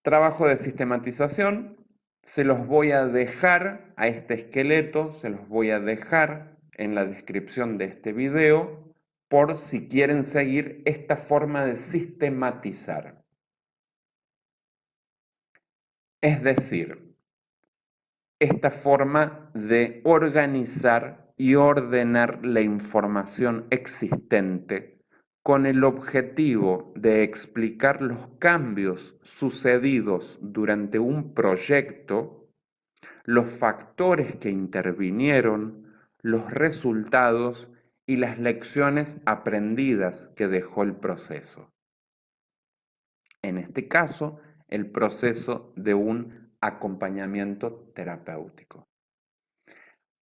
Trabajo de sistematización, se los voy a dejar a este esqueleto, se los voy a dejar en la descripción de este video por si quieren seguir esta forma de sistematizar. Es decir, esta forma de organizar y ordenar la información existente con el objetivo de explicar los cambios sucedidos durante un proyecto, los factores que intervinieron, los resultados y las lecciones aprendidas que dejó el proceso. En este caso, el proceso de un acompañamiento terapéutico.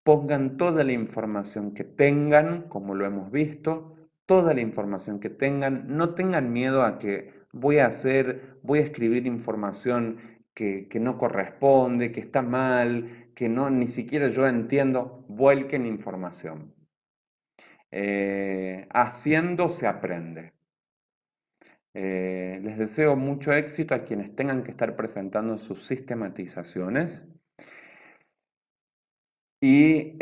Pongan toda la información que tengan, como lo hemos visto, toda la información que tengan, no tengan miedo a que voy a escribir información que no corresponde, que está mal, que no, ni siquiera yo entiendo, vuelquen información. Haciendo se aprende. Les deseo mucho éxito a quienes tengan que estar presentando sus sistematizaciones. Y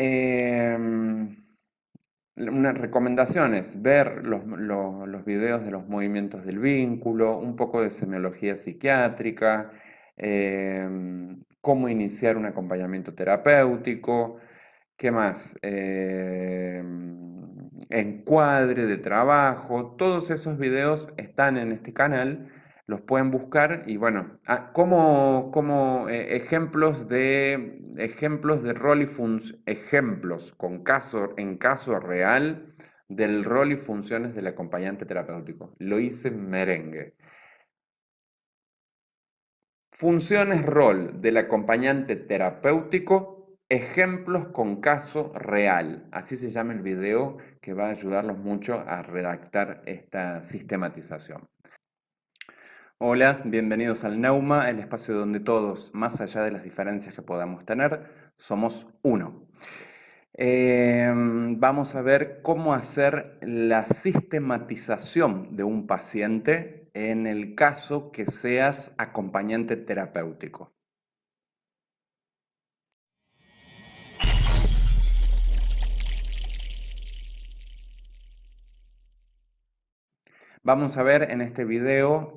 una recomendación es ver los videos de los movimientos del vínculo, un poco de semiología psiquiátrica, cómo iniciar un acompañamiento terapéutico, ¿qué más? Encuadre de trabajo, todos esos videos están en este canal, los pueden buscar y bueno, como ejemplos de rol y ejemplos en caso real del rol y funciones del acompañante terapéutico. Lo hice en merengue. Funciones rol del acompañante terapéutico, ejemplos con caso real. Así se llama el video que va a ayudarlos mucho a redactar esta sistematización. Hola, bienvenidos al Neuma, el espacio donde todos, más allá de las diferencias que podamos tener, somos uno. Vamos a ver cómo hacer la sistematización de un paciente en el caso que seas acompañante terapéutico. Vamos a ver en este video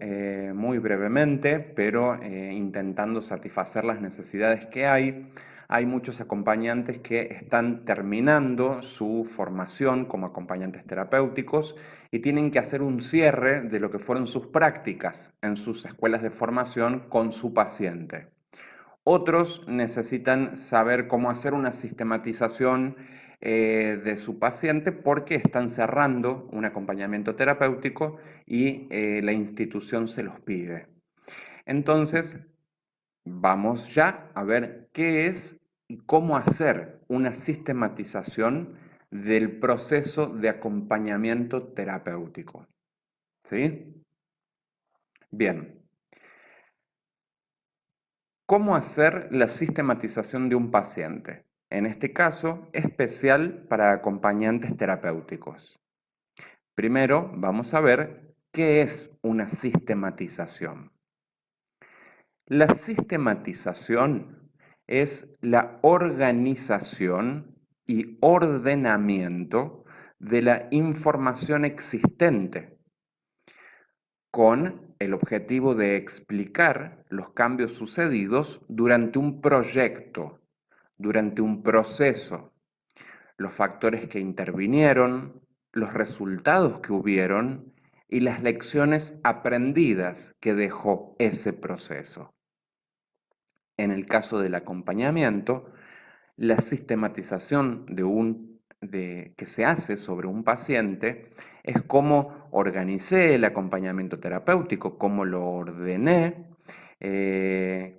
muy brevemente, pero intentando satisfacer las necesidades que hay. Hay muchos acompañantes que están terminando su formación como acompañantes terapéuticos y tienen que hacer un cierre de lo que fueron sus prácticas en sus escuelas de formación con su paciente. Otros necesitan saber cómo hacer una sistematización de su paciente porque están cerrando un acompañamiento terapéutico y la institución se los pide. Entonces, vamos ya a ver qué es y cómo hacer una sistematización del proceso de acompañamiento terapéutico. ¿Sí? Bien. ¿Cómo hacer la sistematización de un paciente? En este caso, especial para acompañantes terapéuticos. Primero, vamos a ver qué es una sistematización. La sistematización es la organización y ordenamiento de la información existente con el objetivo de explicar los cambios sucedidos durante un proyecto, durante un proceso, los factores que intervinieron, los resultados que hubieron y las lecciones aprendidas que dejó ese proceso. En el caso del acompañamiento, la sistematización que se hace sobre un paciente es cómo organicé el acompañamiento terapéutico, cómo lo ordené,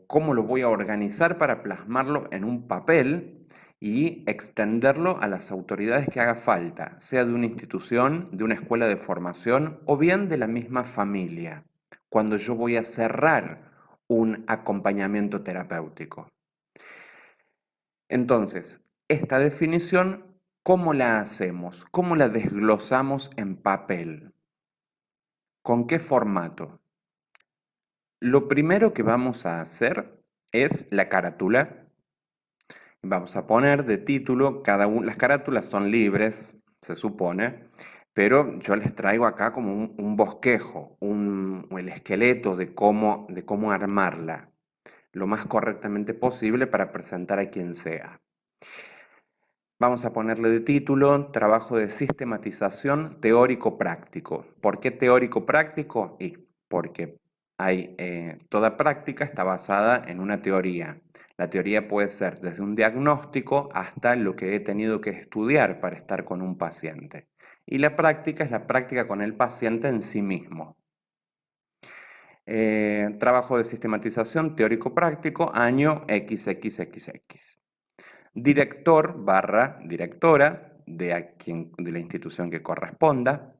cómo lo voy a organizar para plasmarlo en un papel y extenderlo a las autoridades que haga falta, sea de una institución, de una escuela de formación o bien de la misma familia, cuando yo voy a cerrar un acompañamiento terapéutico. Entonces, esta definición, ¿cómo la hacemos? ¿Cómo la desglosamos en papel? ¿Con qué formato? Lo primero que vamos a hacer es la carátula. Vamos a poner de título, las carátulas son libres, se supone, pero yo les traigo acá como un bosquejo, el esqueleto de cómo armarla lo más correctamente posible para presentar a quien sea. Vamos a ponerle de título trabajo de sistematización teórico-práctico. ¿Por qué teórico-práctico? Porque toda práctica está basada en una teoría. La teoría puede ser desde un diagnóstico hasta lo que he tenido que estudiar para estar con un paciente. Y la práctica es la práctica con el paciente en sí mismo. Trabajo de sistematización teórico-práctico, año XXXX. Director barra directora de la institución que corresponda,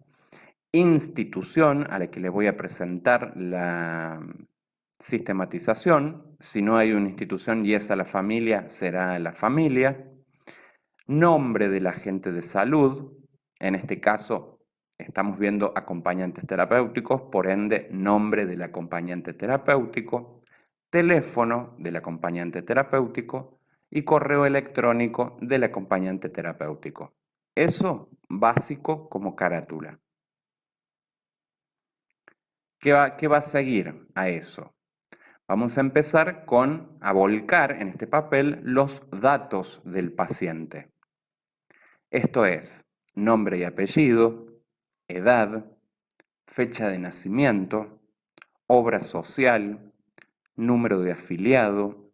institución a la que le voy a presentar la sistematización. Si no hay una institución y es a la familia, será la familia. Nombre del agente de salud, en este caso estamos viendo acompañantes terapéuticos, por ende nombre del acompañante terapéutico, teléfono del acompañante terapéutico y correo electrónico del acompañante terapéutico. Eso básico como carátula. ¿Qué va a seguir a eso? Vamos a empezar a volcar en este papel los datos del paciente. Esto es nombre y apellido, edad, fecha de nacimiento, obra social, número de afiliado,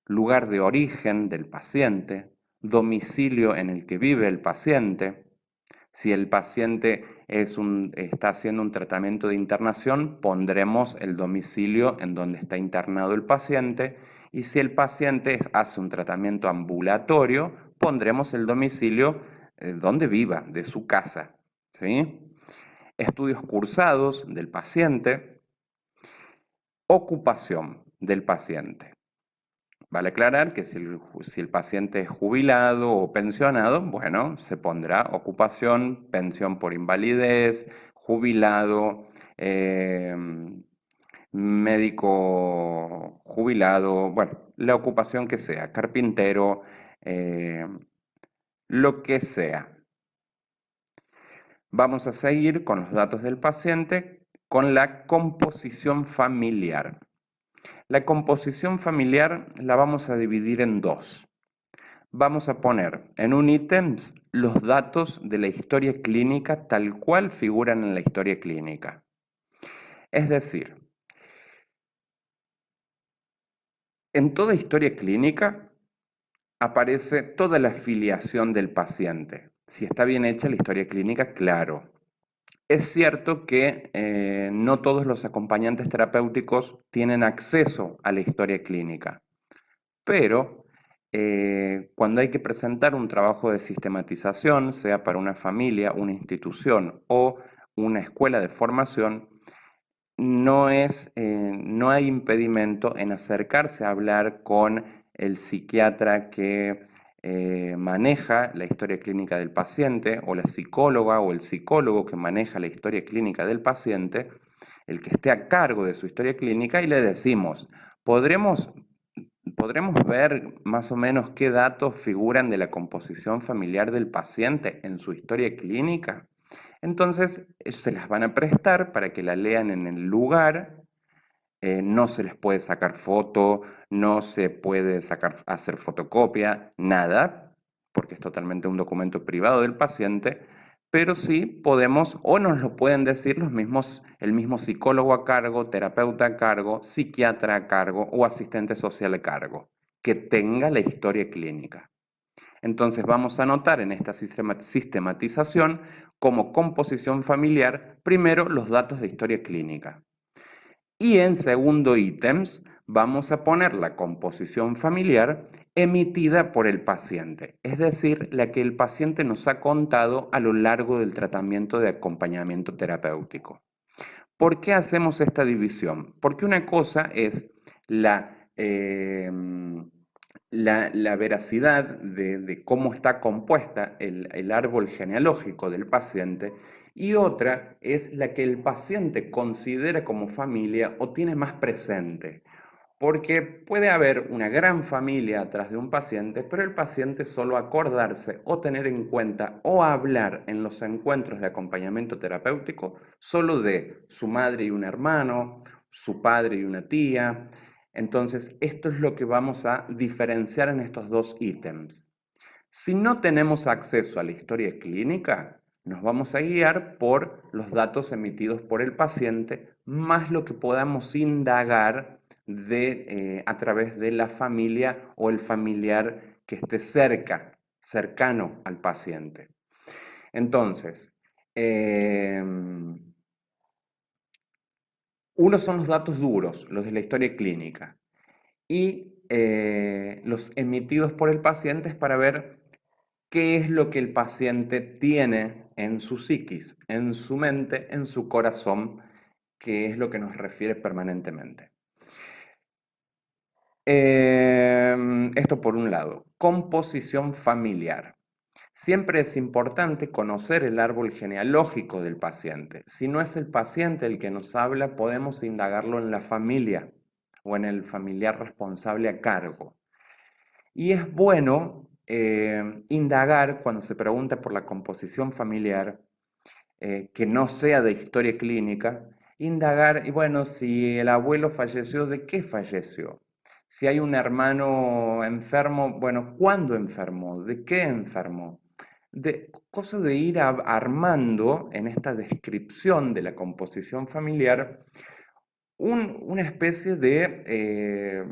lugar de origen del paciente, domicilio en el que vive el paciente. Si el paciente está haciendo un tratamiento de internación, pondremos el domicilio en donde está internado el paciente. Y si el paciente hace un tratamiento ambulatorio, pondremos el domicilio donde viva, de su casa. ¿Sí? Estudios cursados del paciente, ocupación del paciente. Vale aclarar que si el paciente es jubilado o pensionado, bueno, se pondrá ocupación, pensión por invalidez, jubilado, médico jubilado, bueno, la ocupación que sea, carpintero, lo que sea. Vamos a seguir con los datos del paciente con la composición familiar. La composición familiar la vamos a dividir en dos. Vamos a poner en un ítem los datos de la historia clínica tal cual figuran en la historia clínica. Es decir, en toda historia clínica aparece toda la filiación del paciente. Si está bien hecha la historia clínica, claro. Es cierto que no todos los acompañantes terapéuticos tienen acceso a la historia clínica, pero cuando hay que presentar un trabajo de sistematización, sea para una familia, una institución o una escuela de formación, no hay impedimento en acercarse a hablar con el psiquiatra que maneja la historia clínica del paciente, o la psicóloga o el psicólogo que maneja la historia clínica del paciente, el que esté a cargo de su historia clínica, y le decimos, ¿podremos ver más o menos qué datos figuran de la composición familiar del paciente en su historia clínica? Entonces, se las van a prestar para que la lean en el lugar. No se les puede sacar foto, no se puede hacer fotocopia, nada, porque es totalmente un documento privado del paciente, pero sí podemos, o nos lo pueden decir el mismo psicólogo a cargo, terapeuta a cargo, psiquiatra a cargo o asistente social a cargo, que tenga la historia clínica. Entonces vamos a anotar en esta sistematización como composición familiar, primero los datos de historia clínica. Y en segundo ítems vamos a poner la composición familiar emitida por el paciente, es decir, la que el paciente nos ha contado a lo largo del tratamiento de acompañamiento terapéutico. ¿Por qué hacemos esta división? Porque una cosa es la veracidad de cómo está compuesta el árbol genealógico del paciente, y otra es la que el paciente considera como familia o tiene más presente. Porque puede haber una gran familia atrás de un paciente, pero el paciente solo acordarse o tener en cuenta o hablar en los encuentros de acompañamiento terapéutico solo de su madre y un hermano, su padre y una tía. Entonces, esto es lo que vamos a diferenciar en estos dos ítems. Si no tenemos acceso a la historia clínica, nos vamos a guiar por los datos emitidos por el paciente, más lo que podamos indagar a través de la familia o el familiar que esté cercano al paciente. Entonces, unos son los datos duros, los de la historia clínica, y los emitidos por el paciente es para ver qué es lo que el paciente tiene en su psiquis, en su mente, en su corazón, que es lo que nos refiere permanentemente. Esto por un lado. Composición familiar. Siempre es importante conocer el árbol genealógico del paciente. Si no es el paciente el que nos habla, podemos indagarlo en la familia o en el familiar responsable a cargo. Y es bueno indagar cuando se pregunta por la composición familiar, que no sea de historia clínica, indagar, y bueno, si el abuelo falleció, ¿de qué falleció? Si hay un hermano enfermo, bueno, ¿cuándo enfermó? ¿De qué enfermó? Cosa de ir armando en esta descripción de la composición familiar una especie de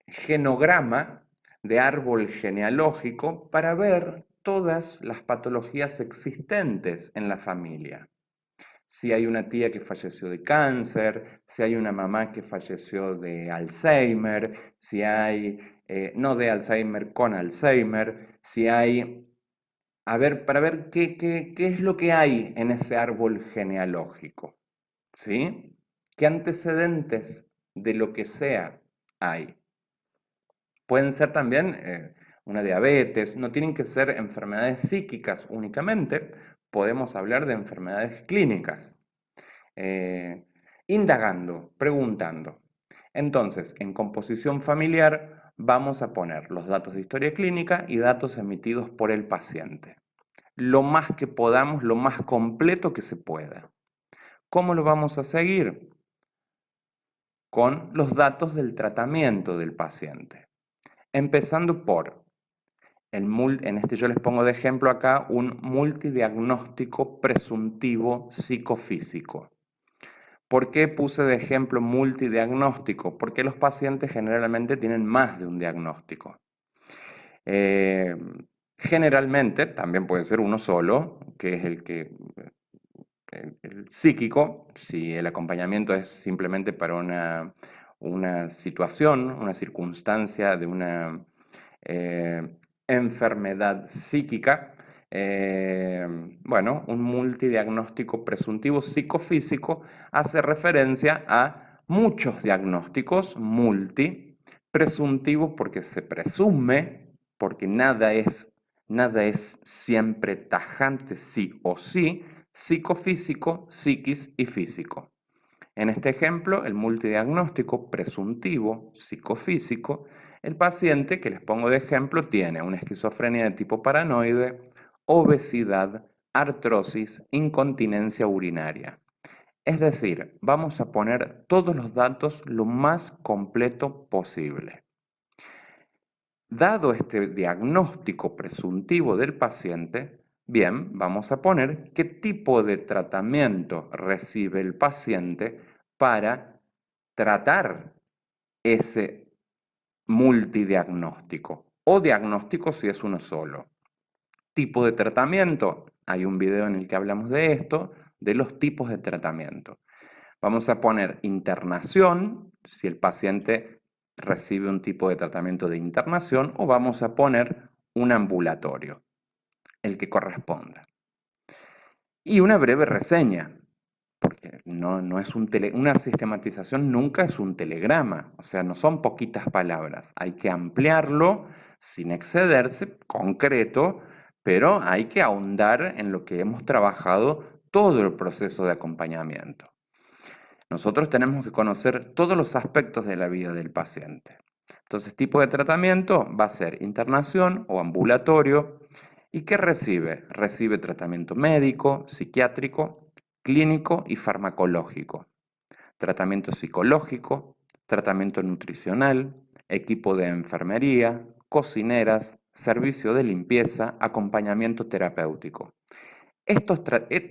genograma de árbol genealógico para ver todas las patologías existentes en la familia. Si hay una tía que falleció de cáncer, si hay una mamá que falleció de Alzheimer, si hay, no de Alzheimer, con Alzheimer, si hay, a ver, para ver qué es lo que hay en ese árbol genealógico, ¿sí? ¿Qué antecedentes de lo que sea hay? Pueden ser también una diabetes, no tienen que ser enfermedades psíquicas únicamente, podemos hablar de enfermedades clínicas. Indagando, preguntando. Entonces, en composición familiar vamos a poner los datos de historia clínica y datos emitidos por el paciente. Lo más que podamos, lo más completo que se pueda. ¿Cómo lo vamos a seguir? Con los datos del tratamiento del paciente. Empezando por, en este yo les pongo de ejemplo acá, un multidiagnóstico presuntivo psicofísico. ¿Por qué puse de ejemplo multidiagnóstico? Porque los pacientes generalmente tienen más de un diagnóstico. Generalmente, también puede ser uno solo, que es el psíquico, si el acompañamiento es simplemente para una situación, una circunstancia de una enfermedad psíquica. Bueno, un multidiagnóstico presuntivo psicofísico hace referencia a muchos diagnósticos presuntivo porque se presume, porque nada es siempre tajante sí o sí, psicofísico, psiquis y físico. En este ejemplo, el multidiagnóstico presuntivo psicofísico, el paciente que les pongo de ejemplo tiene una esquizofrenia de tipo paranoide, obesidad, artrosis, incontinencia urinaria. Es decir, vamos a poner todos los datos lo más completo posible. Dado este diagnóstico presuntivo del paciente, bien, vamos a poner qué tipo de tratamiento recibe el paciente para tratar ese multidiagnóstico o diagnóstico si es uno solo. Tipo de tratamiento, hay un video en el que hablamos de esto, de los tipos de tratamiento. Vamos a poner internación, si el paciente recibe un tipo de tratamiento de internación, o vamos a poner un ambulatorio, el que corresponda. Y una breve reseña, porque no es una sistematización nunca es un telegrama, o sea, no son poquitas palabras, hay que ampliarlo sin excederse, concreto, pero hay que ahondar en lo que hemos trabajado todo el proceso de acompañamiento. Nosotros tenemos que conocer todos los aspectos de la vida del paciente. Entonces, tipo de tratamiento va a ser internación o ambulatorio. ¿Y qué recibe? Recibe tratamiento médico, psiquiátrico, clínico y farmacológico. Tratamiento psicológico, tratamiento nutricional, equipo de enfermería, cocineras, servicio de limpieza, acompañamiento terapéutico.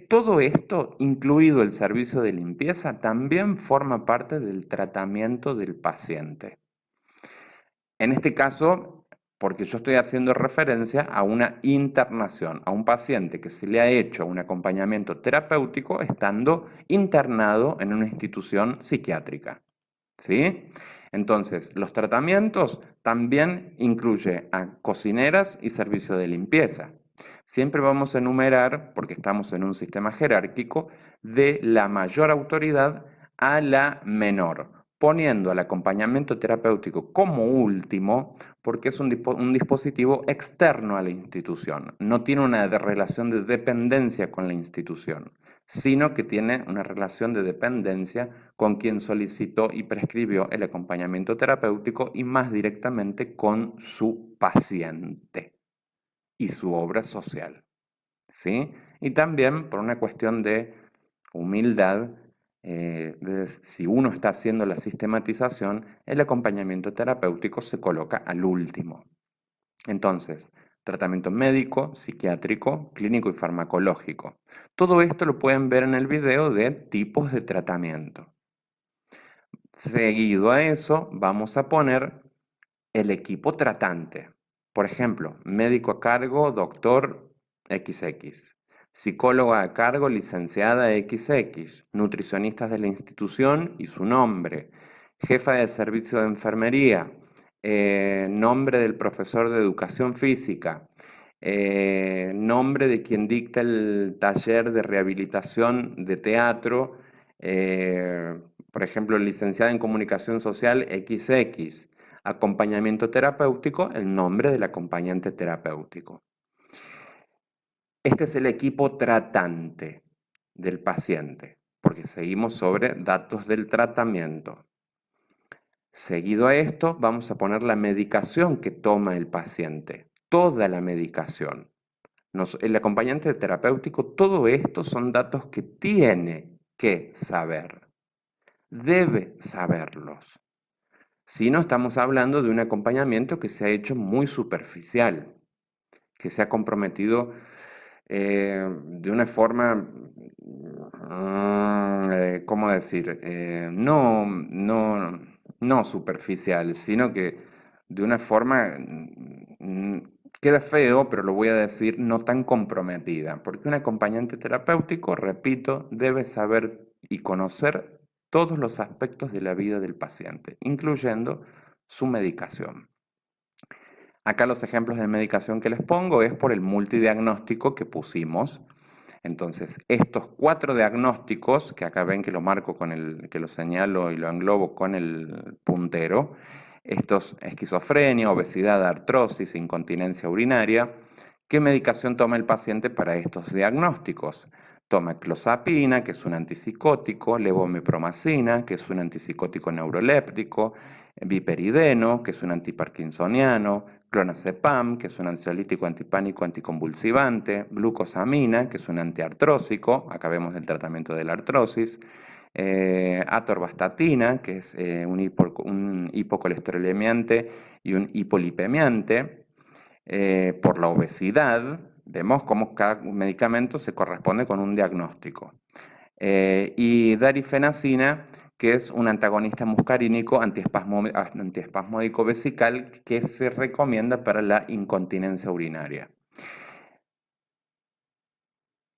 Todo esto, incluido el servicio de limpieza, también forma parte del tratamiento del paciente. En este caso, porque yo estoy haciendo referencia a una internación, a un paciente que se le ha hecho un acompañamiento terapéutico estando internado en una institución psiquiátrica. ¿Sí? Entonces, los tratamientos también incluyen a cocineras y servicio de limpieza. Siempre vamos a enumerar, porque estamos en un sistema jerárquico, de la mayor autoridad a la menor, poniendo al acompañamiento terapéutico como último, porque es un dispositivo externo a la institución, no tiene una relación de dependencia con la institución, sino que tiene una relación de dependencia con quien solicitó y prescribió el acompañamiento terapéutico y más directamente con su paciente y su obra social, ¿sí? Y también por una cuestión de humildad, si uno está haciendo la sistematización, el acompañamiento terapéutico se coloca al último. Entonces, tratamiento médico, psiquiátrico, clínico y farmacológico. Todo esto lo pueden ver en el video de tipos de tratamiento. Seguido a eso, vamos a poner el equipo tratante. Por ejemplo, médico a cargo, doctor XX. Psicóloga a cargo, licenciada XX. Nutricionistas de la institución y su nombre. Jefa del servicio de enfermería. Nombre del profesor de educación física. Nombre de quien dicta el taller de rehabilitación de teatro. Por ejemplo, licenciada en comunicación social XX. Acompañamiento terapéutico, el nombre del acompañante terapéutico. Este es el equipo tratante del paciente, porque seguimos sobre datos del tratamiento. Seguido a esto, vamos a poner la medicación que toma el paciente, toda la medicación. El acompañante terapéutico, todo esto son datos que tiene que saber, debe saberlos. Si no, estamos hablando de un acompañamiento que se ha hecho muy superficial, que se ha comprometido de una forma, ¿cómo decir? No superficial, sino que de una forma, queda feo, pero lo voy a decir, no tan comprometida, porque un acompañante terapéutico, repito, debe saber y conocer todos los aspectos de la vida del paciente, incluyendo su medicación. Acá los ejemplos de medicación que les pongo es por el multidiagnóstico que pusimos. Entonces, estos 4 diagnósticos, que acá ven que lo marco que lo señalo y lo englobo con el puntero, estos esquizofrenia, obesidad, artrosis, incontinencia urinaria, ¿qué medicación toma el paciente para estos diagnósticos? Toma clozapina, que es un antipsicótico, levomepromacina, que es un antipsicótico neuroléptico, viperideno, que es un antiparkinsoniano, clonazepam, que es un ansiolítico antipánico anticonvulsivante, glucosamina, que es un antiartrósico, acá vemos el tratamiento de la artrosis, atorvastatina, que es un hipocolesterolemiante y un hipolipemiante, por la obesidad. Vemos cómo cada medicamento se corresponde con un diagnóstico. Y darifenacina, que es un antagonista muscarínico antiespasmódico vesical que se recomienda para la incontinencia urinaria.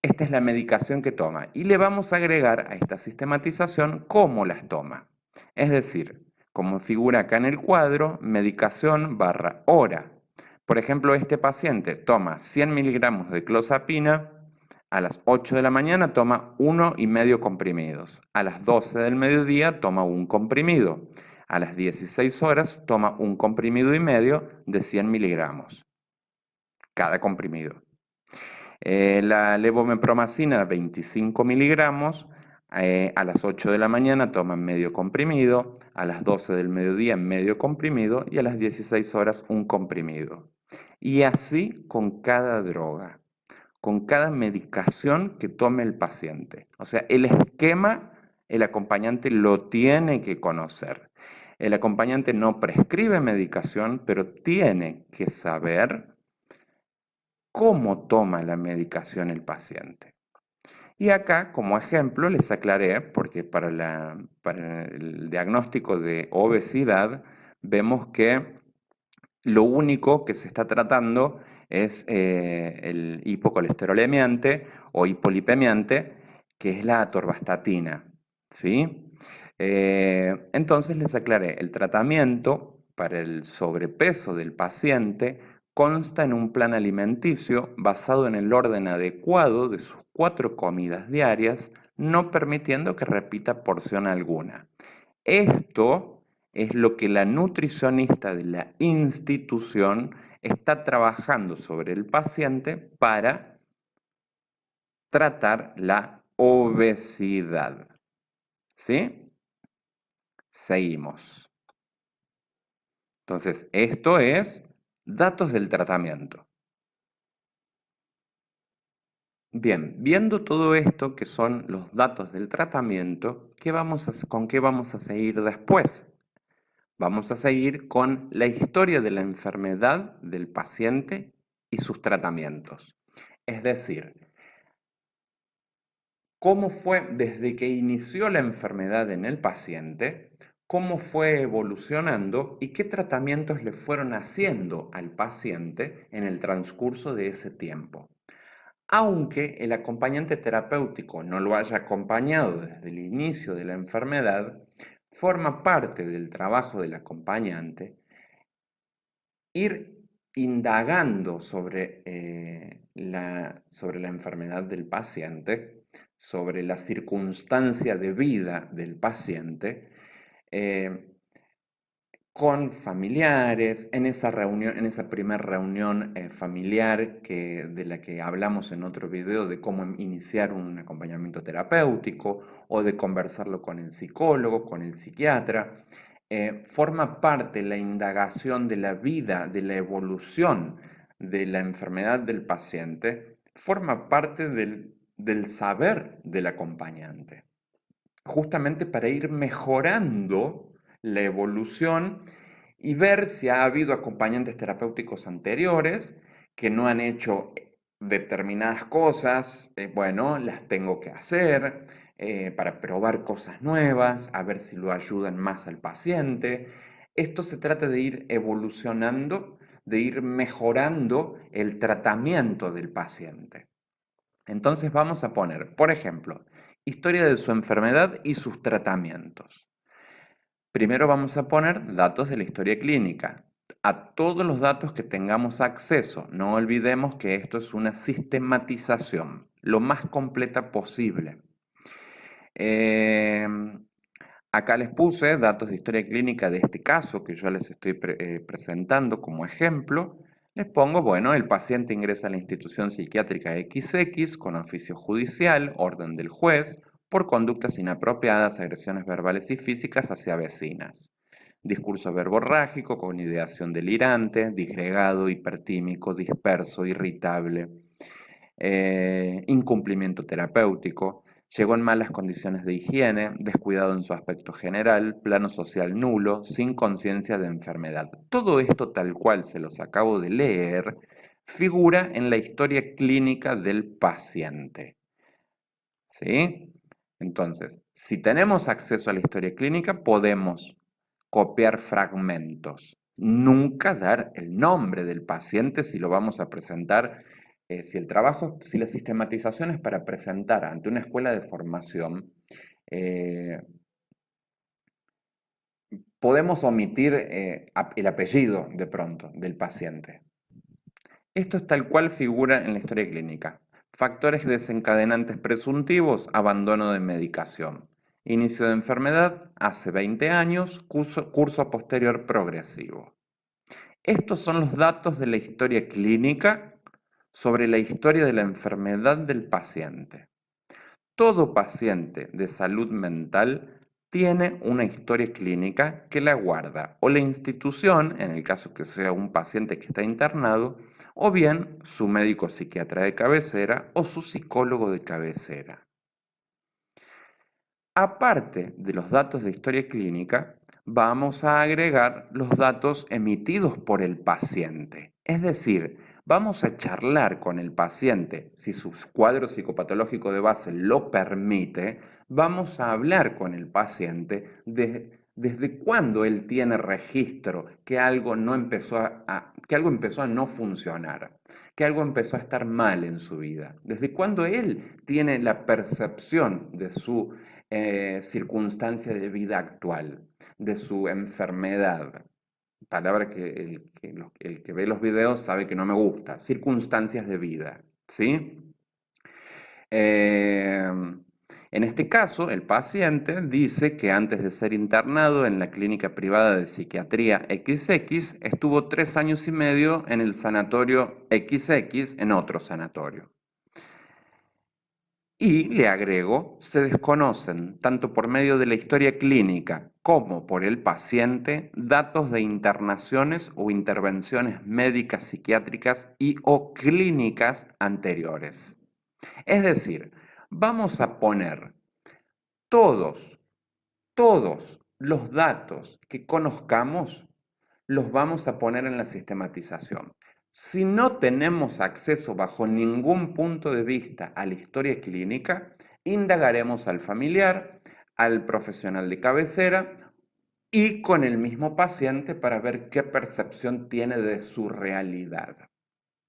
Esta es la medicación que toma y le vamos a agregar a esta sistematización cómo las toma. Es decir, como figura acá en el cuadro, medicación / hora. Por ejemplo, este paciente toma 100 miligramos de clozapina, a las 8 de la mañana toma 1,5 comprimidos, a las 12 del mediodía toma un comprimido, a las 16 horas toma un comprimido y medio de 100 miligramos, cada comprimido. La levomepromacina, 25 miligramos, a las 8 de la mañana toman medio comprimido, a las 12 del mediodía medio comprimido y a las 16 horas un comprimido. Y así con cada droga, con cada medicación que tome el paciente. O sea, el esquema, el acompañante lo tiene que conocer. El acompañante no prescribe medicación, pero tiene que saber cómo toma la medicación el paciente. Y acá, como ejemplo, les aclaré, porque para el diagnóstico de obesidad vemos que lo único que se está tratando es el hipocolesterolemiante o hipolipemiante, que es la atorvastatina, ¿sí? Entonces les aclaré, el tratamiento para el sobrepeso del paciente consta en un plan alimenticio basado en el orden adecuado de sus 4 comidas diarias, no permitiendo que repita porción alguna. Esto es lo que la nutricionista de la institución está trabajando sobre el paciente para tratar la obesidad. ¿Sí? Seguimos. Entonces, esto es datos del tratamiento. Bien, viendo todo esto que son los datos del tratamiento, ¿con qué vamos a seguir después? Vamos a seguir con la historia de la enfermedad del paciente y sus tratamientos. Es decir, cómo fue desde que inició la enfermedad en el paciente, cómo fue evolucionando y qué tratamientos le fueron haciendo al paciente en el transcurso de ese tiempo. Aunque el acompañante terapéutico no lo haya acompañado desde el inicio de la enfermedad, forma parte del trabajo del acompañante ir indagando sobre la enfermedad del paciente, sobre la circunstancia de vida del paciente, eh, con familiares, en esa reunión, en esa primera reunión familiar de la que hablamos en otro video de cómo iniciar un acompañamiento terapéutico o de conversarlo con el psicólogo, con el psiquiatra. Forma parte la indagación de la vida, de la evolución de la enfermedad del paciente, forma parte del saber del acompañante, justamente para ir mejorando la evolución y ver si ha habido acompañantes terapéuticos anteriores que no han hecho determinadas cosas, bueno, las tengo que hacer para probar cosas nuevas, a ver si lo ayudan más al paciente. Esto se trata de ir evolucionando, de ir mejorando el tratamiento del paciente. Entonces vamos a poner, por ejemplo, historia de su enfermedad y sus tratamientos. Primero vamos a poner datos de la historia clínica. A todos los datos que tengamos acceso. No olvidemos que esto es una sistematización, lo más completa posible. Acá les puse datos de historia clínica de este caso que yo les estoy presentando como ejemplo. Les pongo, bueno, el paciente ingresa a la institución psiquiátrica XX con oficio judicial, orden del juez, por conductas inapropiadas, agresiones verbales y físicas hacia vecinas. Discurso verborrágico con ideación delirante, disgregado, hipertímico, disperso, irritable. Incumplimiento terapéutico. Llegó en malas condiciones de higiene, descuidado en su aspecto general, plano social nulo, sin conciencia de enfermedad. Todo esto, tal cual se los acabo de leer, figura en la historia clínica del paciente. ¿Sí? Entonces, si tenemos acceso a la historia clínica, podemos copiar fragmentos. Nunca dar el nombre del paciente si lo vamos a presentar, si la sistematización es para presentar ante una escuela de formación, podemos omitir el apellido de pronto del paciente. Esto es tal cual figura en la historia clínica. Factores desencadenantes presuntivos, abandono de medicación. Inicio de enfermedad hace 20 años, curso posterior progresivo. Estos son los datos de la historia clínica sobre la historia de la enfermedad del paciente. Todo paciente de salud mental tiene una historia clínica que la guarda o la institución, en el caso que sea un paciente que está internado, o bien su médico psiquiatra de cabecera o su psicólogo de cabecera. Aparte de los datos de historia clínica, vamos a agregar los datos emitidos por el paciente. Es decir, vamos a charlar con el paciente, si su cuadro psicopatológico de base lo permite, vamos a hablar con el paciente desde cuándo él tiene registro que algo empezó a no funcionar, que algo empezó a estar mal en su vida, desde cuándo él tiene la percepción de su circunstancia de vida actual, de su enfermedad. Palabra que el que ve los videos sabe que no me gusta. Circunstancias de vida, ¿sí? En este caso, el paciente dice que antes de ser internado en la clínica privada de psiquiatría XX, estuvo 3 años y medio en el sanatorio XX, en otro sanatorio. Y le agrego, se desconocen, tanto por medio de la historia clínica como por el paciente, datos de internaciones o intervenciones médicas, psiquiátricas y o clínicas anteriores. Es decir, vamos a poner todos los datos que conozcamos, los vamos a poner en la sistematización. Si no tenemos acceso bajo ningún punto de vista a la historia clínica, indagaremos al familiar, al profesional de cabecera y con el mismo paciente para ver qué percepción tiene de su realidad.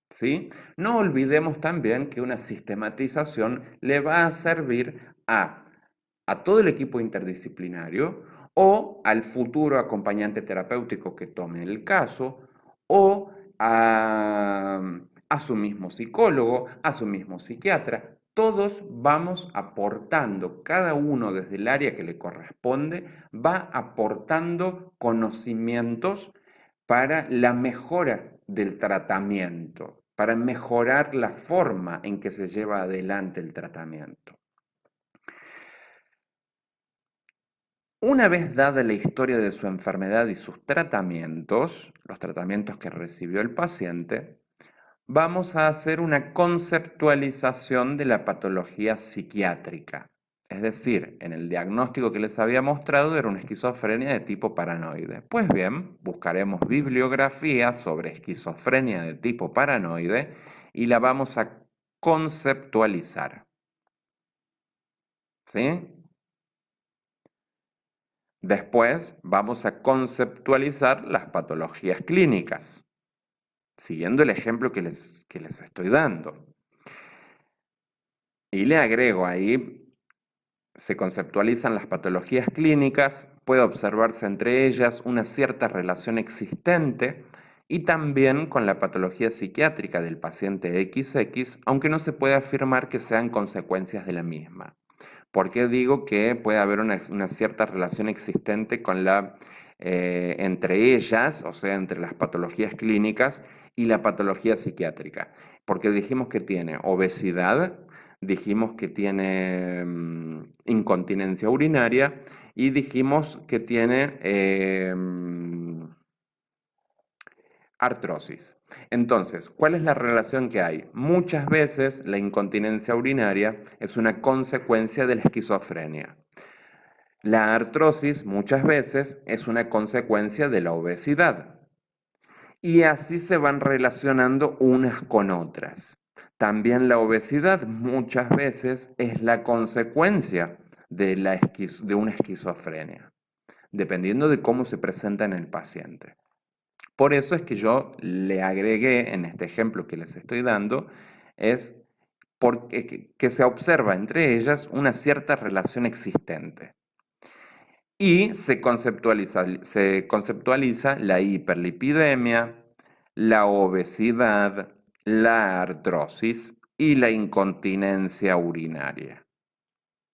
¿Sí? No olvidemos también que una sistematización le va a servir a todo el equipo interdisciplinario o al futuro acompañante terapéutico que tome el caso o a su mismo psicólogo, a su mismo psiquiatra. Todos vamos aportando, cada uno desde el área que le corresponde, va aportando conocimientos para la mejora del tratamiento, para mejorar la forma en que se lleva adelante el tratamiento. Una vez dada la historia de su enfermedad y sus tratamientos, los tratamientos que recibió el paciente, vamos a hacer una conceptualización de la patología psiquiátrica. Es decir, en el diagnóstico que les había mostrado era una esquizofrenia de tipo paranoide. Pues bien, buscaremos bibliografía sobre esquizofrenia de tipo paranoide y la vamos a conceptualizar. ¿Sí? Después vamos a conceptualizar las patologías clínicas, siguiendo el ejemplo que les estoy dando. Y le agrego ahí, se conceptualizan las patologías clínicas, puede observarse entre ellas una cierta relación existente y también con la patología psiquiátrica del paciente XX, aunque no se puede afirmar que sean consecuencias de la misma. ¿Por qué digo que puede haber una cierta relación existente con entre ellas, o sea, entre las patologías clínicas y la patología psiquiátrica? Porque dijimos que tiene obesidad, dijimos que tiene incontinencia urinaria y dijimos que tiene artrosis. Entonces, ¿cuál es la relación que hay? Muchas veces la incontinencia urinaria es una consecuencia de la esquizofrenia. La artrosis muchas veces es una consecuencia de la obesidad. Y así se van relacionando unas con otras. También la obesidad muchas veces es la consecuencia de una esquizofrenia, dependiendo de cómo se presenta en el paciente. Por eso es que yo le agregué en este ejemplo que les estoy dando, es que se observa entre ellas una cierta relación existente. Y se conceptualiza la hiperlipidemia, la obesidad, la artrosis y la incontinencia urinaria.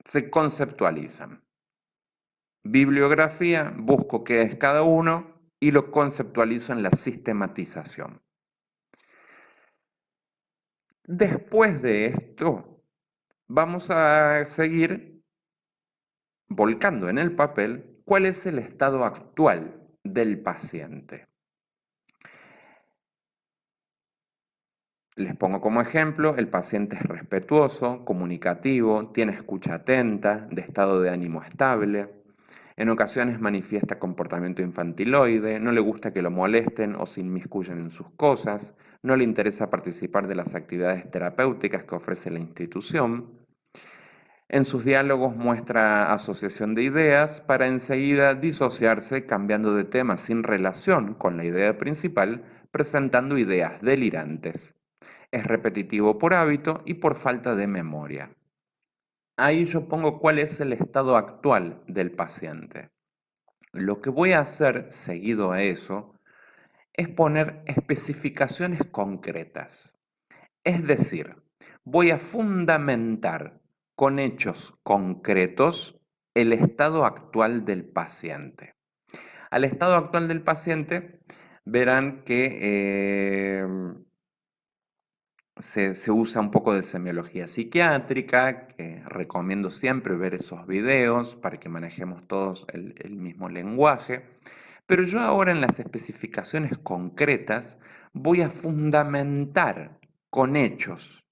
Se conceptualizan. Bibliografía, busco qué es cada uno y lo conceptualizo en la sistematización. Después de esto, vamos a seguir volcando en el papel cuál es el estado actual del paciente. Les pongo como ejemplo, el paciente es respetuoso, comunicativo, tiene escucha atenta, de estado de ánimo estable. En ocasiones manifiesta comportamiento infantiloide, no le gusta que lo molesten o se inmiscuyan en sus cosas, no le interesa participar de las actividades terapéuticas que ofrece la institución. En sus diálogos muestra asociación de ideas para enseguida disociarse cambiando de tema sin relación con la idea principal, presentando ideas delirantes. Es repetitivo por hábito y por falta de memoria. Ahí yo pongo cuál es el estado actual del paciente. Lo que voy a hacer seguido a eso es poner especificaciones concretas. Es decir, voy a fundamentar con hechos concretos el estado actual del paciente. Al estado actual del paciente verán que se usa un poco de semiología psiquiátrica, que recomiendo siempre ver esos videos para que manejemos todos el mismo lenguaje. Pero yo ahora en las especificaciones concretas voy a fundamentar con hechos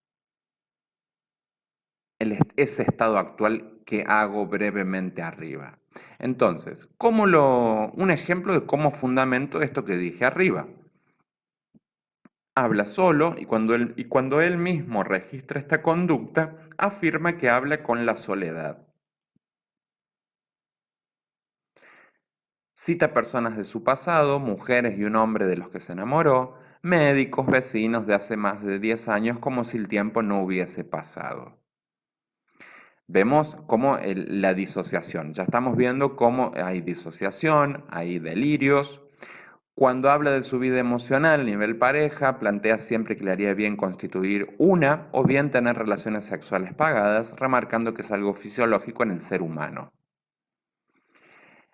ese estado actual que hago brevemente arriba. Entonces, un ejemplo de cómo fundamento esto que dije arriba. Habla solo y cuando él mismo registra esta conducta, afirma que habla con la soledad. Cita personas de su pasado, mujeres y un hombre de los que se enamoró, médicos, vecinos de hace más de 10 años, como si el tiempo no hubiese pasado. Vemos cómo la disociación, ya estamos viendo cómo hay disociación, hay delirios. Cuando habla de su vida emocional a nivel pareja, plantea siempre que le haría bien constituir una o bien tener relaciones sexuales pagadas, remarcando que es algo fisiológico en el ser humano.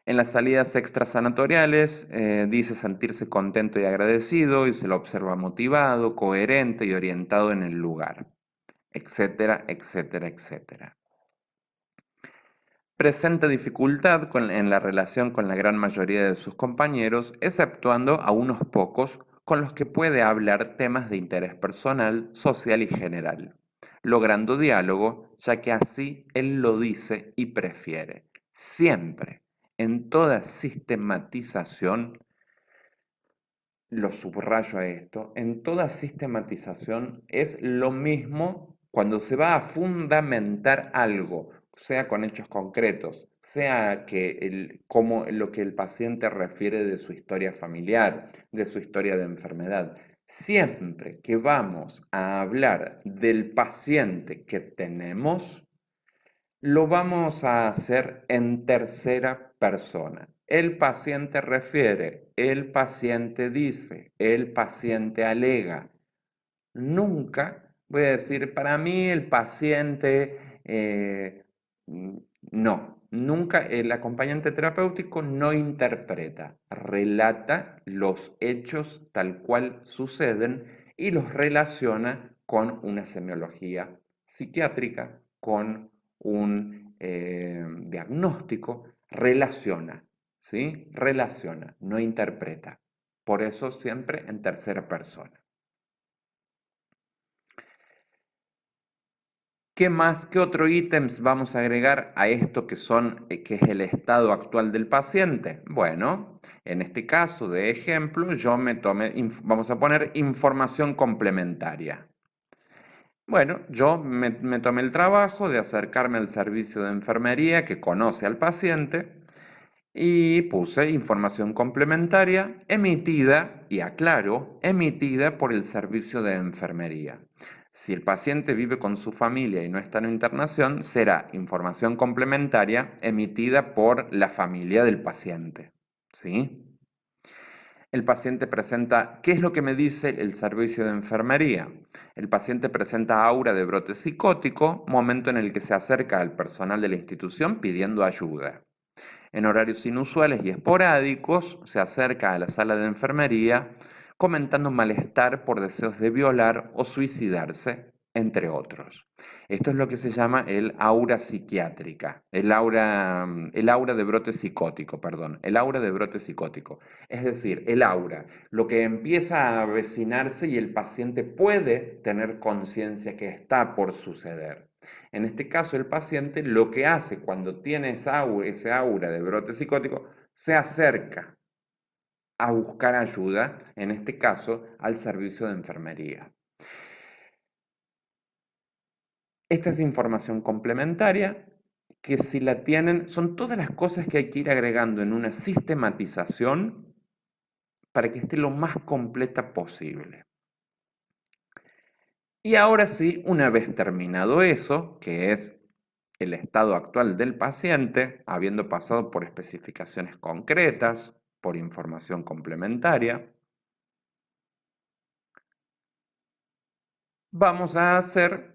En las salidas extrasanatoriales dice sentirse contento y agradecido y se lo observa motivado, coherente y orientado en el lugar, etcétera, etcétera, etcétera. Presenta dificultad en la relación con la gran mayoría de sus compañeros, exceptuando a unos pocos con los que puede hablar temas de interés personal, social y general, logrando diálogo, ya que así él lo dice y prefiere. Siempre, en toda sistematización, lo subrayo a esto, en toda sistematización es lo mismo cuando se va a fundamentar algo, sea con hechos concretos, sea como lo que el paciente refiere de su historia familiar, de su historia de enfermedad. Siempre que vamos a hablar del paciente que tenemos, lo vamos a hacer en tercera persona. El paciente refiere, el paciente dice, el paciente alega. Nunca voy a decir, para mí el paciente, no, nunca el acompañante terapéutico no interpreta, relata los hechos tal cual suceden y los relaciona con una semiología psiquiátrica, con un diagnóstico, relaciona, ¿sí? Relaciona, no interpreta. Por eso siempre en tercera persona. ¿Qué más, qué otro ítems vamos a agregar a esto que que es el estado actual del paciente? Bueno, en este caso de ejemplo, vamos a poner información complementaria. Bueno, yo me tomé el trabajo de acercarme al servicio de enfermería que conoce al paciente y puse información complementaria emitida, y aclaro, emitida por el servicio de enfermería. Si el paciente vive con su familia y no está en internación, será información complementaria emitida por la familia del paciente. ¿Sí? El paciente presenta, ¿qué es lo que me dice el servicio de enfermería? El paciente presenta aura de brote psicótico, momento en el que se acerca al personal de la institución pidiendo ayuda. En horarios inusuales y esporádicos, se acerca a la sala de enfermería comentando malestar por deseos de violar o suicidarse entre otros. Esto es lo que se llama el aura psiquiátrica, el aura de brote psicótico, perdón, el aura de brote psicótico. Es decir, el aura, lo que empieza a avecinarse y el paciente puede tener conciencia que está por suceder. En este caso, el paciente lo que hace cuando tiene ese aura de brote psicótico, se acerca a buscar ayuda, en este caso, al servicio de enfermería. Esta es información complementaria que si la tienen, son todas las cosas que hay que ir agregando en una sistematización para que esté lo más completa posible. Y ahora sí, una vez terminado eso, que es el estado actual del paciente, habiendo pasado por especificaciones concretas, por información complementaria, vamos a hacer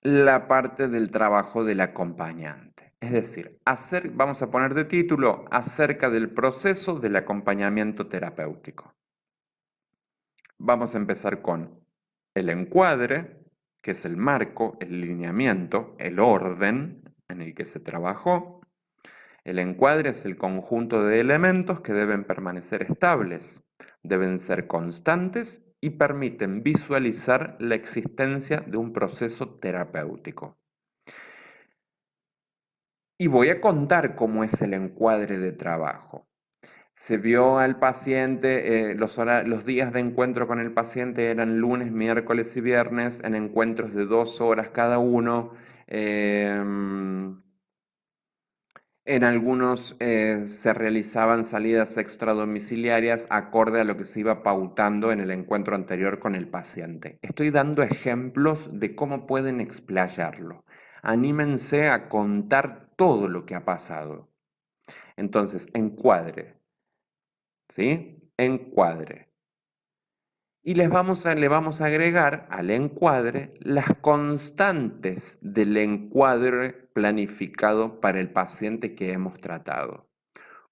la parte del trabajo del acompañante. Es decir, vamos a poner de título acerca del proceso del acompañamiento terapéutico. Vamos a empezar con el encuadre, que es el marco, el lineamiento, el orden en el que se trabajó. El encuadre es el conjunto de elementos que deben permanecer estables, deben ser constantes y permiten visualizar la existencia de un proceso terapéutico. Y voy a contar cómo es el encuadre de trabajo. Se vio al paciente, los días de encuentro con el paciente eran lunes, miércoles y viernes, en encuentros de 2 horas cada uno. En algunos se realizaban salidas extradomiciliarias acorde a lo que se iba pautando en el encuentro anterior con el paciente. Estoy dando ejemplos de cómo pueden explayarlo. Anímense a contar todo lo que ha pasado. Entonces, encuadre, ¿sí? Encuadre. Y le vamos a agregar al encuadre las constantes del encuadre planificado para el paciente que hemos tratado.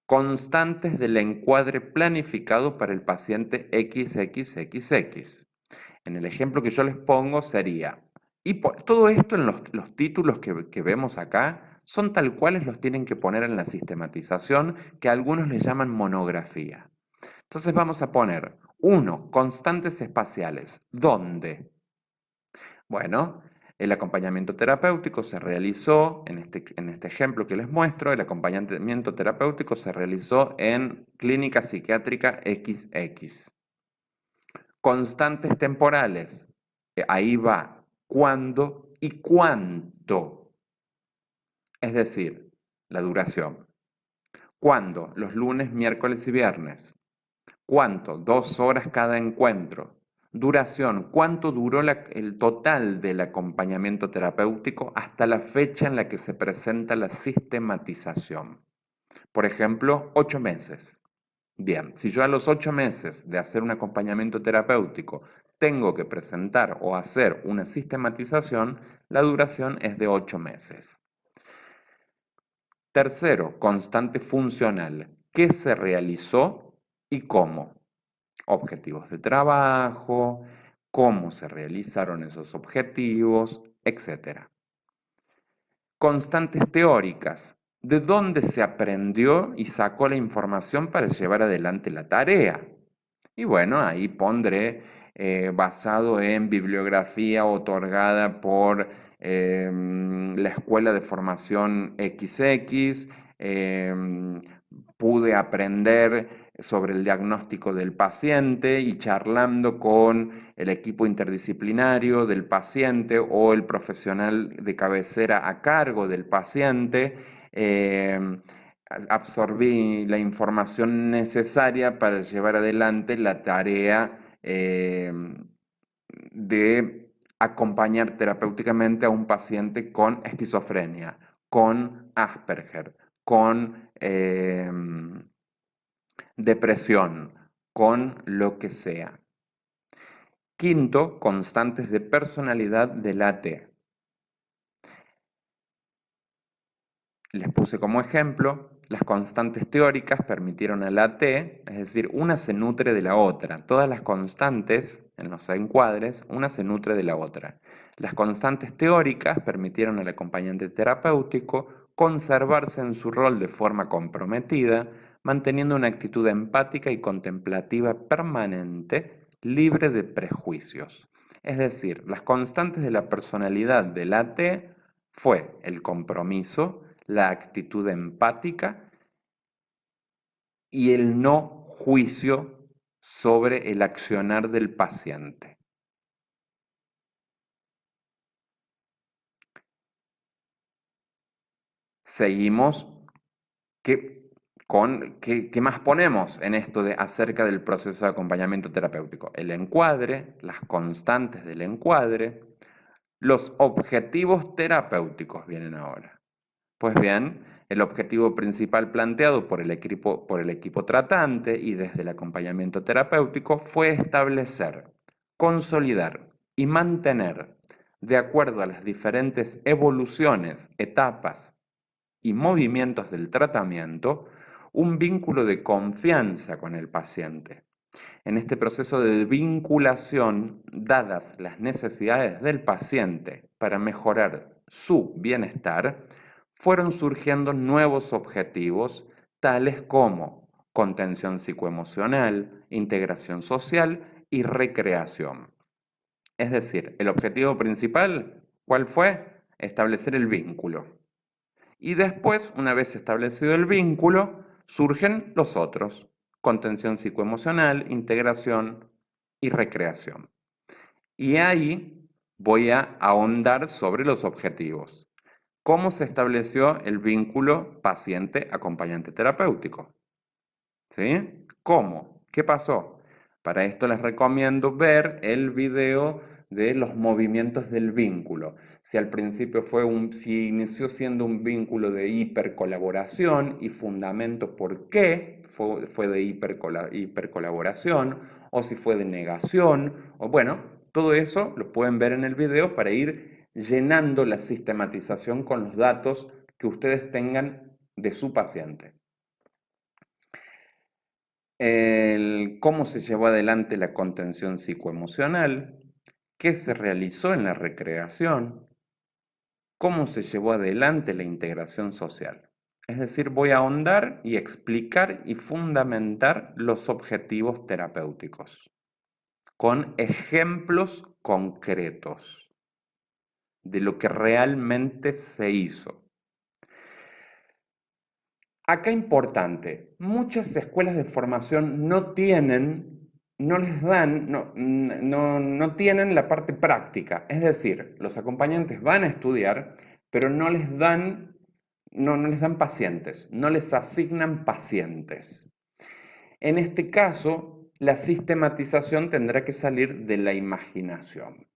Constantes del encuadre planificado para el paciente XXXX. En el ejemplo que yo les pongo sería, y todo esto en los títulos que vemos acá son tal cuales los tienen que poner en la sistematización, que algunos le llaman monografía. Entonces vamos a poner 1. Constantes espaciales. ¿Dónde? Bueno, el acompañamiento terapéutico se realizó, en este ejemplo que les muestro, el acompañamiento terapéutico se realizó en Clínica Psiquiátrica XX. Constantes temporales. Ahí va cuándo y cuánto. Es decir, la duración. ¿Cuándo? Los lunes, miércoles y viernes. ¿Cuánto? 2 horas cada encuentro. Duración. ¿Cuánto duró el total del acompañamiento terapéutico hasta la fecha en la que se presenta la sistematización? Por ejemplo, 8 meses. Bien, si yo a los 8 meses de hacer un acompañamiento terapéutico tengo que presentar o hacer una sistematización, la duración es de 8 meses. Tercero, constante funcional. ¿Qué se realizó y cómo? Objetivos de trabajo, cómo se realizaron esos objetivos, etc. Constantes teóricas. ¿De dónde se aprendió y sacó la información para llevar adelante la tarea? Y bueno, ahí pondré basado en bibliografía otorgada por la Escuela de Formación XX, pude aprender sobre el diagnóstico del paciente y charlando con el equipo interdisciplinario del paciente o el profesional de cabecera a cargo del paciente, absorbí la información necesaria para llevar adelante la tarea de acompañar terapéuticamente a un paciente con esquizofrenia, con Asperger, con depresión, con lo que sea. Quinto, constantes de personalidad del AT. Les puse como ejemplo, las constantes teóricas permitieron a la T, es decir, una se nutre de la otra. Todas las constantes en los encuadres, una se nutre de la otra. Las constantes teóricas permitieron al acompañante terapéutico conservarse en su rol de forma comprometida, manteniendo una actitud empática y contemplativa permanente, libre de prejuicios. Es decir, las constantes de la personalidad de la T fue el compromiso, la actitud empática y el no juicio sobre el accionar del paciente. Seguimos. ¿Qué más ponemos en esto de acerca del proceso de acompañamiento terapéutico? El encuadre, las constantes del encuadre, los objetivos terapéuticos vienen ahora. Pues bien, el objetivo principal planteado por el equipo tratante y desde el acompañamiento terapéutico fue establecer, consolidar y mantener, de acuerdo a las diferentes evoluciones, etapas y movimientos del tratamiento, un vínculo de confianza con el paciente. En este proceso de vinculación, dadas las necesidades del paciente para mejorar su bienestar, fueron surgiendo nuevos objetivos, tales como contención psicoemocional, integración social y recreación. Es decir, el objetivo principal, ¿cuál fue? Establecer el vínculo. Y después, una vez establecido el vínculo, surgen los otros: contención psicoemocional, integración y recreación. Y ahí voy a ahondar sobre los objetivos. ¿Cómo se estableció el vínculo paciente-acompañante terapéutico? ¿Sí? ¿Cómo? ¿Qué pasó? Para esto les recomiendo ver el video de los movimientos del vínculo. Si al principio si inició siendo un vínculo de hipercolaboración y fundamento por qué fue de hipercolaboración, o si fue de negación, o bueno, todo eso lo pueden ver en el video para ir llenando la sistematización con los datos que ustedes tengan de su paciente. Cómo se llevó adelante la contención psicoemocional, qué se realizó en la recreación, cómo se llevó adelante la integración social. Es decir, voy a ahondar y explicar y fundamentar los objetivos terapéuticos con ejemplos concretos de lo que realmente se hizo. Acá importante, muchas escuelas de formación no tienen la parte práctica. Es decir, los acompañantes van a estudiar, pero no les dan pacientes, no les asignan pacientes. En este caso, la sistematización tendrá que salir de la imaginación.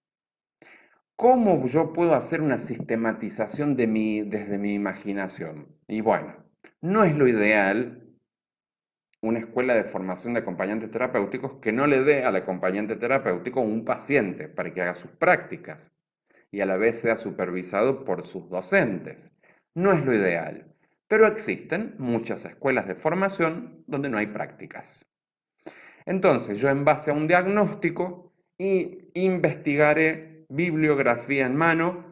¿Cómo yo puedo hacer una sistematización desde mi imaginación? Y bueno, no es lo ideal una escuela de formación de acompañantes terapéuticos que no le dé al acompañante terapéutico un paciente para que haga sus prácticas y a la vez sea supervisado por sus docentes. No es lo ideal, pero existen muchas escuelas de formación donde no hay prácticas. Entonces, yo en base a un diagnóstico investigaré bibliografía en mano,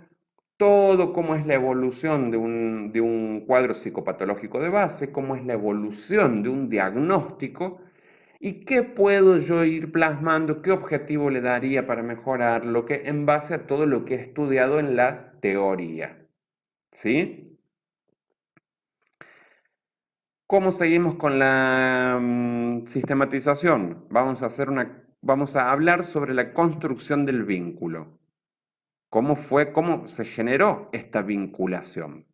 todo cómo es la evolución de un cuadro psicopatológico de base, cómo es la evolución de un diagnóstico y qué puedo yo ir plasmando, qué objetivo le daría para mejorar lo que en base a todo lo que he estudiado en la teoría. ¿Sí? ¿Cómo seguimos con la sistematización? Vamos a hablar sobre la construcción del vínculo. ¿Cómo se generó esta vinculación?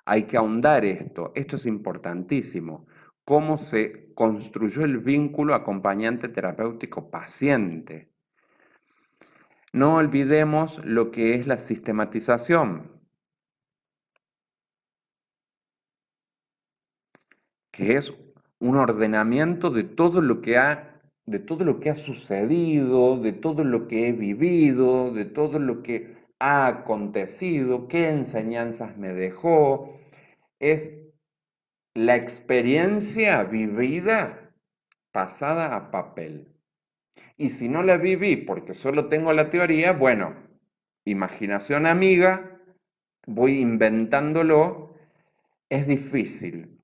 Hay que ahondar esto es importantísimo. ¿Cómo se construyó el vínculo acompañante terapéutico paciente? No olvidemos lo que es la sistematización, que es un ordenamiento de todo lo que ha sucedido, de todo lo que he vivido, de todo lo que ha acontecido, qué enseñanzas me dejó, Es la experiencia vivida pasada a papel. Y si no la viví porque solo tengo la teoría, bueno, imaginación amiga, voy inventándolo. Es difícil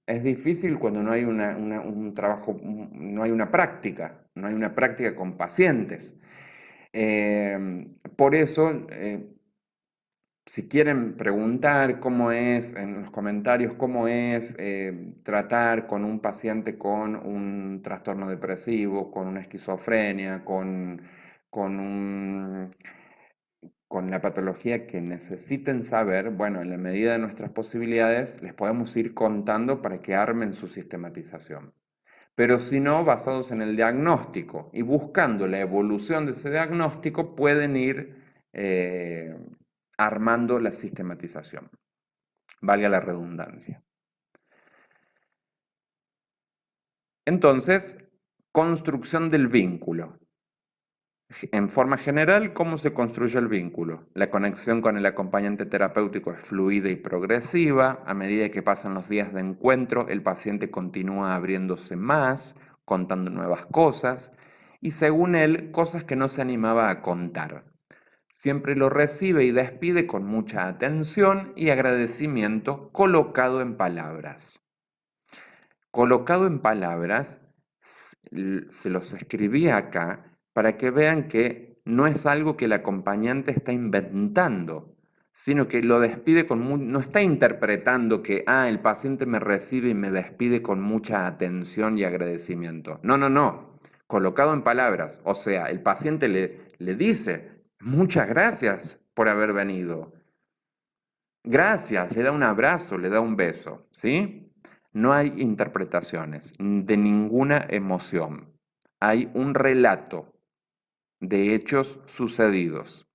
cuando no hay un trabajo, no hay una práctica, no hay una práctica con pacientes. Por eso, si quieren preguntar cómo es, en los comentarios, cómo es tratar con un paciente con un trastorno depresivo, con una esquizofrenia, con un con la patología que necesiten saber, bueno, en la medida de nuestras posibilidades, les podemos ir contando para que armen su sistematización. Pero si no, basados en el diagnóstico y buscando la evolución de ese diagnóstico, pueden ir armando la sistematización. Valga la redundancia. Entonces, construcción del vínculo. En forma general, ¿cómo se construye el vínculo? La conexión con el acompañante terapéutico es fluida y progresiva. A medida que pasan los días de encuentro, el paciente continúa abriéndose más, contando nuevas cosas y, según él, cosas que no se animaba a contar. Siempre lo recibe y despide con mucha atención y agradecimiento colocado en palabras. Colocado en palabras, se los escribí acá para que vean que no es algo que el acompañante está inventando, sino que lo despide no está interpretando que, el paciente me recibe y me despide con mucha atención y agradecimiento. No, no, no. Colocado en palabras. O sea, el paciente le dice, muchas gracias por haber venido. Gracias, le da un abrazo, le da un beso, ¿sí? No hay interpretaciones de ninguna emoción. Hay un relato de hechos sucedidos.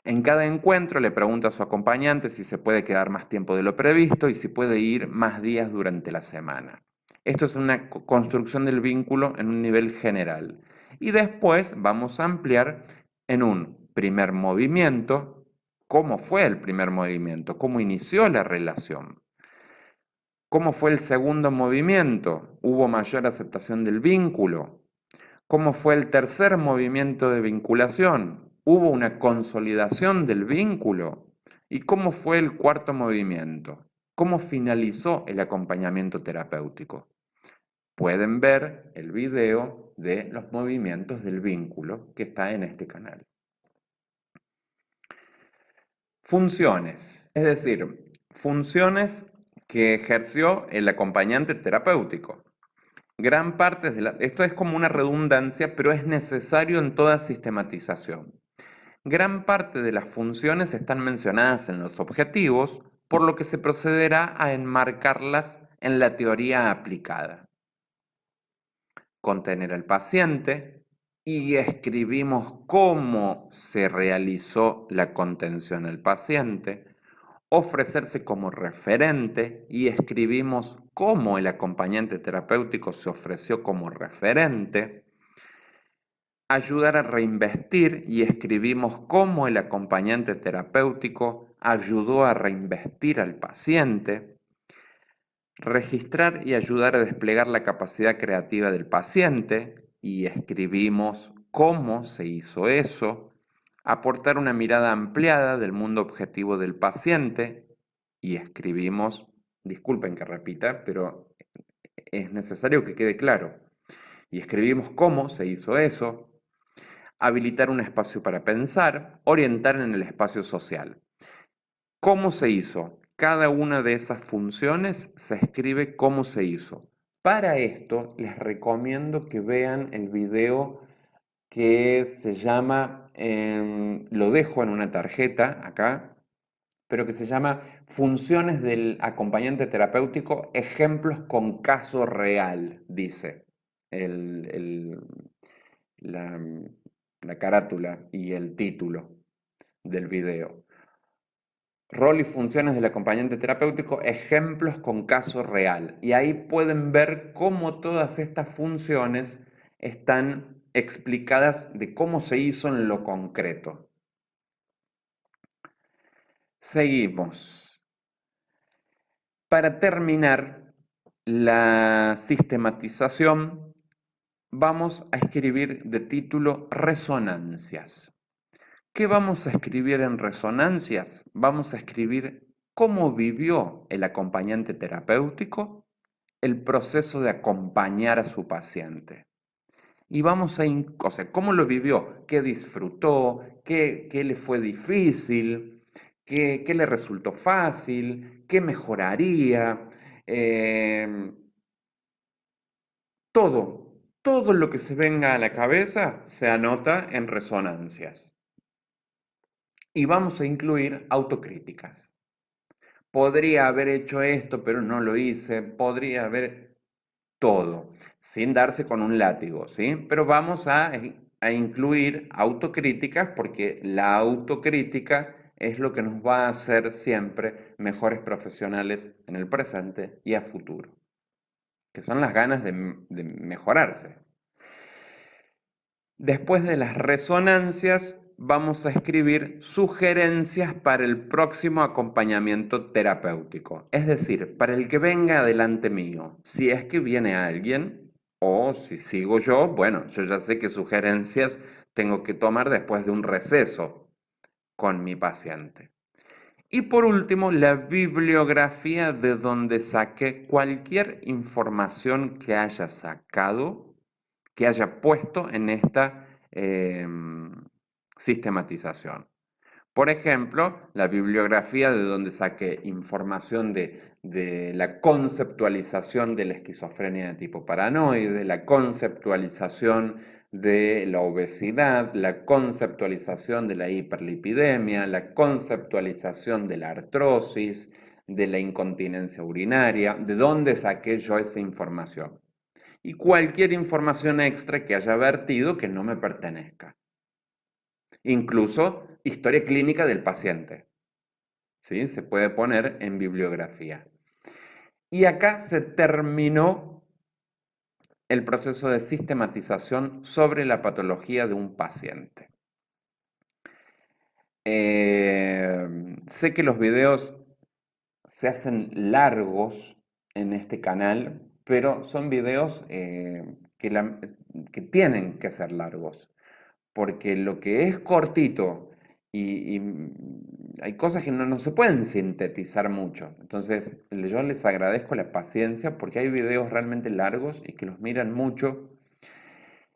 En cada encuentro le pregunta a su acompañante si se puede quedar más tiempo de lo previsto y si puede ir más días durante la semana. Esto es una construcción del vínculo en un nivel general. Y después vamos a ampliar en un primer movimiento. ¿Cómo fue el primer movimiento? ¿Cómo inició la relación? ¿Cómo fue el segundo movimiento? ¿Hubo mayor aceptación del vínculo? ¿Cómo fue el tercer movimiento de vinculación? ¿Hubo una consolidación del vínculo? ¿Y cómo fue el cuarto movimiento? ¿Cómo finalizó el acompañamiento terapéutico? Pueden ver el video de los movimientos del vínculo que está en este canal. Funciones, es decir, funciones que ejerció el acompañante terapéutico. Gran parte esto es como una redundancia, pero es necesario en toda sistematización. Gran parte de las funciones están mencionadas en los objetivos, por lo que se procederá a enmarcarlas en la teoría aplicada. Contener al paciente y escribimos cómo se realizó la contención al paciente. Ofrecerse como referente y escribimos cómo el acompañante terapéutico se ofreció como referente. Ayudar a reinvestir y escribimos cómo el acompañante terapéutico ayudó a reinvestir al paciente. Registrar y ayudar a desplegar la capacidad creativa del paciente y escribimos cómo se hizo eso. Aportar una mirada ampliada del mundo objetivo del paciente y escribimos, disculpen que repita, pero es necesario que quede claro, y escribimos cómo se hizo eso. Habilitar un espacio para pensar, orientar en el espacio social. ¿Cómo se hizo? Cada una de esas funciones se escribe cómo se hizo. Para esto les recomiendo que vean el video que se llama, lo dejo en una tarjeta acá, pero que se llama Funciones del acompañante terapéutico, ejemplos con caso real, dice la, la carátula y el título del video. Rol y funciones del acompañante terapéutico, ejemplos con caso real. Y ahí pueden ver cómo todas estas funciones están explicadas de cómo se hizo en lo concreto. Seguimos. Para terminar la sistematización, vamos a escribir de título resonancias. ¿Qué vamos a escribir en resonancias? Vamos a escribir cómo vivió el acompañante terapéutico el proceso de acompañar a su paciente. Y vamos a, o sea, ¿cómo lo vivió? ¿Qué disfrutó? ¿Qué le fue difícil? ¿Qué le resultó fácil? ¿Qué mejoraría? Todo lo que se venga a la cabeza se anota en resonancias. Y vamos a incluir autocríticas. Podría haber hecho esto, pero no lo hice. Podría haber todo, sin darse con un látigo, ¿sí? Pero vamos a incluir autocríticas porque la autocrítica es lo que nos va a hacer siempre mejores profesionales en el presente y a futuro, que son las ganas de mejorarse. Después de las resonancias, vamos a escribir sugerencias para el próximo acompañamiento terapéutico. Es decir, para el que venga delante mío. Si es que viene alguien o si sigo yo, bueno, yo ya sé qué sugerencias tengo que tomar después de un receso con mi paciente. Y por último, la bibliografía de donde saqué cualquier información que haya sacado, que haya puesto en esta sistematización. Por ejemplo, la bibliografía de donde saqué información de la conceptualización de la esquizofrenia de tipo paranoide, la conceptualización de la obesidad, la conceptualización de la hiperlipidemia, la conceptualización de la artrosis, de la incontinencia urinaria, de dónde saqué yo esa información. Y cualquier información extra que haya vertido que no me pertenezca. Incluso historia clínica del paciente. ¿Sí? Se puede poner en bibliografía. Y acá se terminó el proceso de sistematización sobre la patología de un paciente. Sé que los videos se hacen largos en este canal, pero son videos que tienen que ser largos. Porque lo que es cortito y hay cosas que no se pueden sintetizar mucho. Entonces, yo les agradezco la paciencia porque hay videos realmente largos y que los miran mucho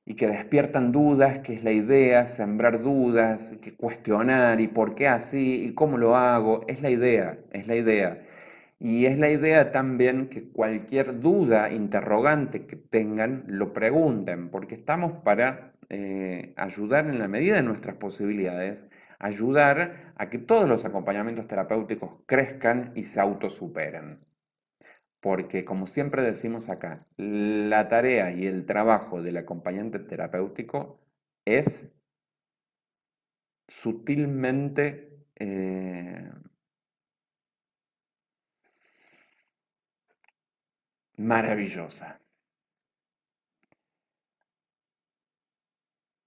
y que despiertan dudas, que es la idea, sembrar dudas, que cuestionar y por qué así y cómo lo hago, es la idea, es la idea. Y es la idea también que cualquier duda, interrogante que tengan, lo pregunten, porque estamos para ayudar en la medida de nuestras posibilidades, ayudar a que todos los acompañamientos terapéuticos crezcan y se autosuperen. Porque como siempre decimos acá, la tarea y el trabajo del acompañante terapéutico es sutilmente maravillosa.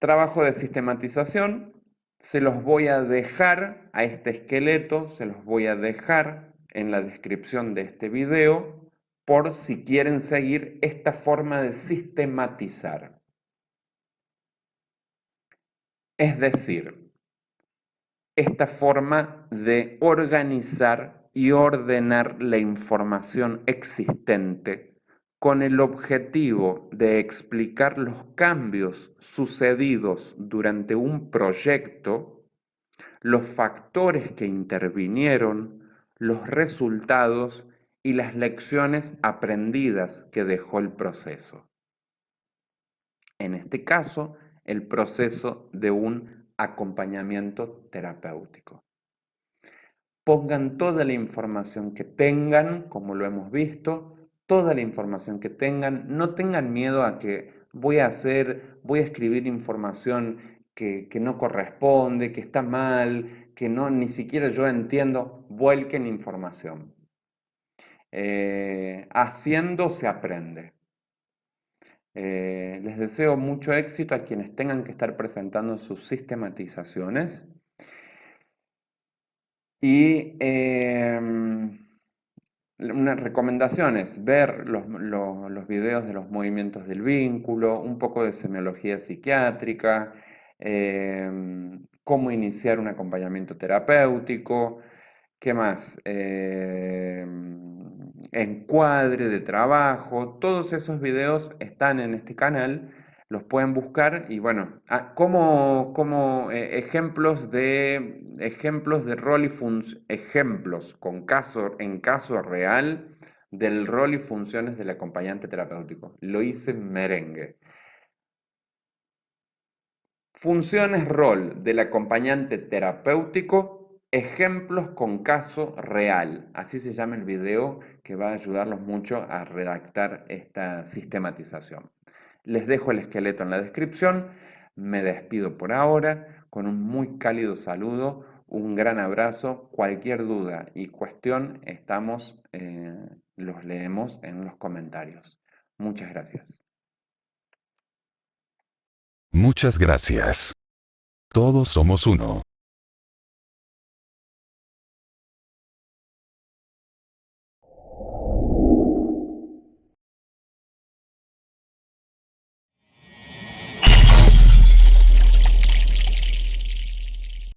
Trabajo de sistematización, se los voy a dejar a este esqueleto, se los voy a dejar en la descripción de este video por si quieren seguir esta forma de sistematizar. Es decir, esta forma de organizar y ordenar la información existente con el objetivo de explicar los cambios sucedidos durante un proyecto, los factores que intervinieron, los resultados y las lecciones aprendidas que dejó el proceso. En este caso, el proceso de un acompañamiento terapéutico. Pongan toda la información que tengan, como lo hemos visto, toda la información que tengan, no tengan miedo a que voy a escribir información que no corresponde, que está mal, que no, ni siquiera yo entiendo, vuelquen información. Haciendo se aprende. Les deseo mucho éxito a quienes tengan que estar presentando sus sistematizaciones. Y una recomendación es ver los videos de los movimientos del vínculo, un poco de semiología psiquiátrica, cómo iniciar un acompañamiento terapéutico, ¿qué más? Encuadre de trabajo, todos esos videos están en este canal, los pueden buscar y bueno, como ejemplos de rol y ejemplos en caso real del rol y funciones del acompañante terapéutico. Lo hice en merengue. Funciones rol del acompañante terapéutico, ejemplos con caso real. Así se llama el video que va a ayudarlos mucho a redactar esta sistematización. Les dejo el esqueleto en la descripción. Me despido por ahora con un muy cálido saludo, un gran abrazo. Cualquier duda y cuestión los leemos en los comentarios. Muchas gracias. Muchas gracias. Todos somos uno.